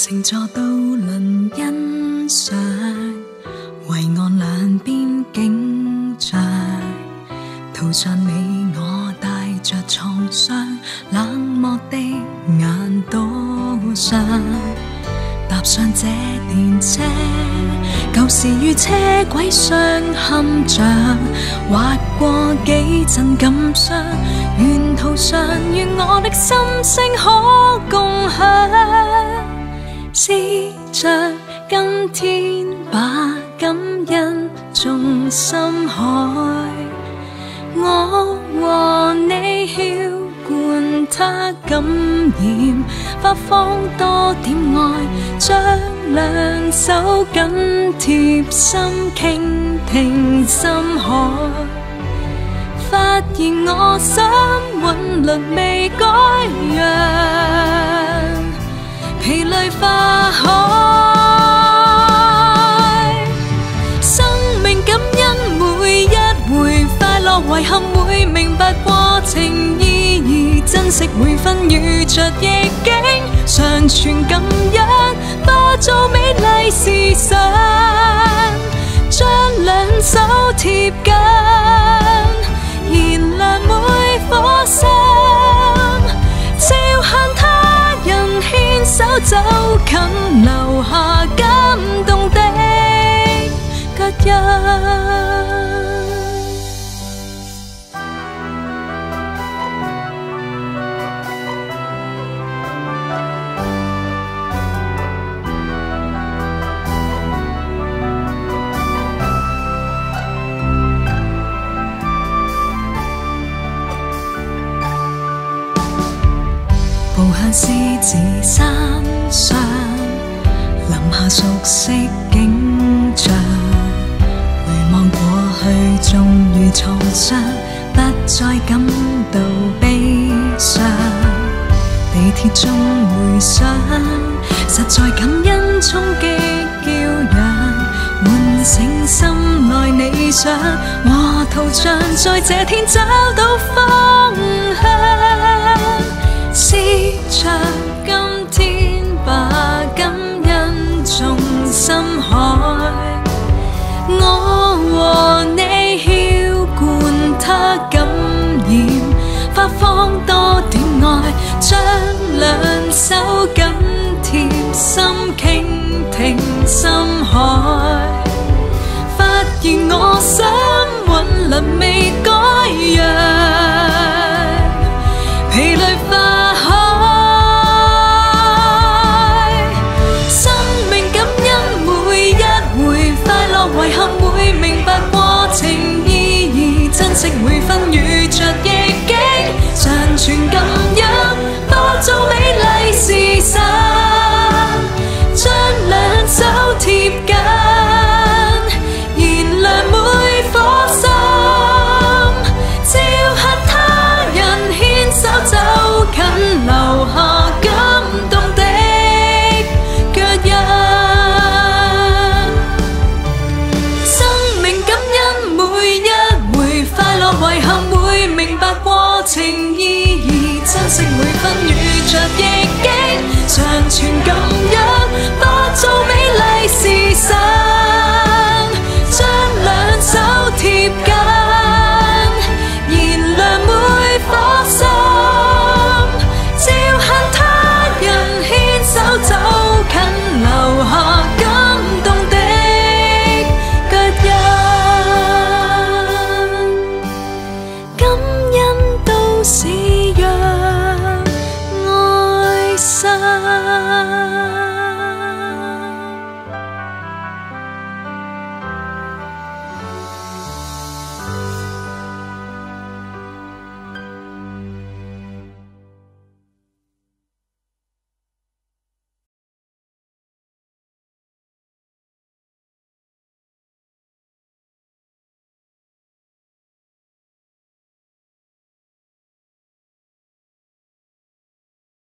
靜坐渡輪欣賞，圍岸兩邊景象，途上你我帶着創傷，冷漠的眼倒上，踏上這電車，舊時與車軌相嵌着，劃過幾陣感傷，沿途上願我的心聲可共享，試着今天把感恩種深海，我和你澆灌它感染，發放多點愛，將兩手緊貼心傾聽深海，發現我心韻律未改樣，疲累化海，生命感恩每一回快樂遺憾會明白過程意義，珍惜每分遇着逆境，常存感恩化做美麗時尚，將兩手貼緊，燃亮每顆心，照向他人牽手走近，留下感動的腳印。步向獅子山上，臨下熟悉景象，回望過去終於創傷，不再感到悲傷，地鐵中回想，實在感恩衝擊驕陽，喚醒心內理想，和圖像在這天找到方向，試着今天把感恩種深海，我和你澆灌它感染，發放多點愛，將兩手緊貼心傾聽深海，發現我心韻律未改樣，疲累化遺憾會明白過程意義，珍惜每分遇着逆境，常存感恩化做美麗時尚，將兩手貼緊，燃亮每顆心，照向他人牽手走近，留下感動的腳印。遺憾會明白過程意義，珍惜每分遇着逆境，常存感恩化做美麗時尚，將兩手貼緊，燃亮每顆心，照向他人牽手走近，留下感動的腳印。感恩都市